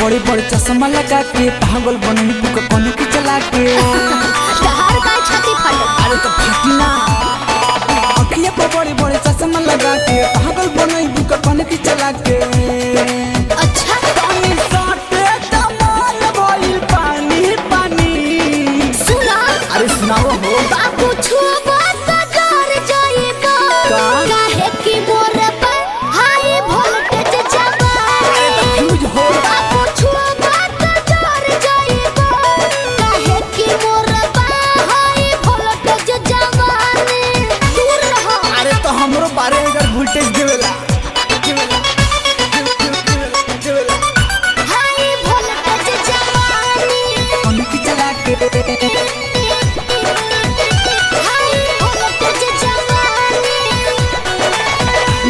बड़े बड़े चश्मा लगा के पागल बननी बुक कौन की चला के तहार का छाती फट। अरे तो फाटी ना। अखिया पर बड़े बड़े चश्मा लगा के पागल बननी बुक कौन की चला के। अच्छा पानी साटे तमाल भइल पानी पानी। सुना अरे सुनाओ हो। बाबू छुबा त डर जाइबो काहे कि मोर पर हाई वोल्टेज जबा। अरे तो फ्यूज हो। बाबू छुबा त डर जाइबो काहे कि मोर पर हाई वोल्टेज जवानी। दूर रहो। अरे तो हमरो 12 अगर वोल्टेज देवेला हाई वोल्टेज जवानी। कौन की चला के।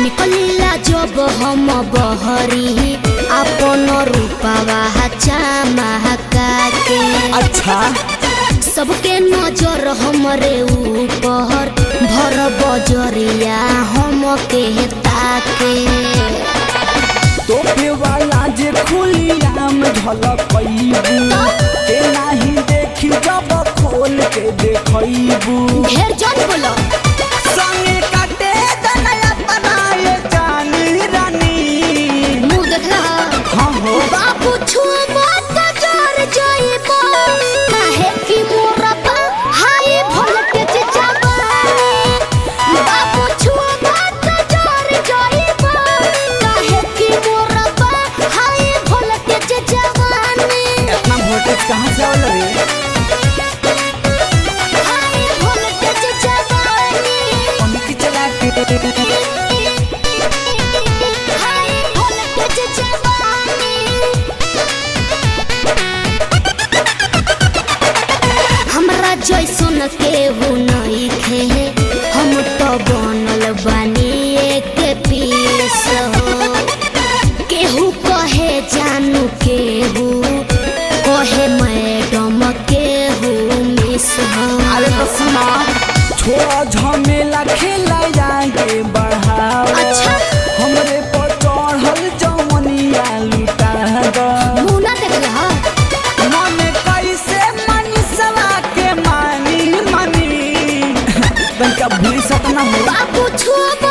निकलिला जब हम बहरी अपन रूपवा चमका के। अच्छा सबके नजर हमरे ऊपर भर बजरिया हमके ताके। तोपे वाला जे खुलियाम झलकइबू के नाही देखी जब खोल के देखइबू। ढेर जन बोलो संगे काटे दनया बनाए जानी रानी। मुंह देखला। हाँ हो। बाबू छुबा त डर जाइबो काहे कि मोर पर हाई वोल्टेज जवानी। बाबू छुबा त डर जाइबो काहे कि मोर पर हाई वोल्टेज जवानी। इतना वोल्टेज कहाँ से आवल रे। हाई वोल्टेज जवानी। कौन की चला के। हाई वोल्टेज जवानी। हमरा जैसन केहू नइखे हम तो बनल बानी एक पीस हो। केहू कहे जानू केहू कहे मैडम केहू मिस हो। अरे तो सुना छोड़ा झमेला खेला जाके बढ़ाओ। अच्छा हमरे पर चढ़ल जवनिया लुटा दो। मुँह ना देखले ह। मन कैसे मनीषवा के मानी तनका भूल सतना हो। बाबू छुबा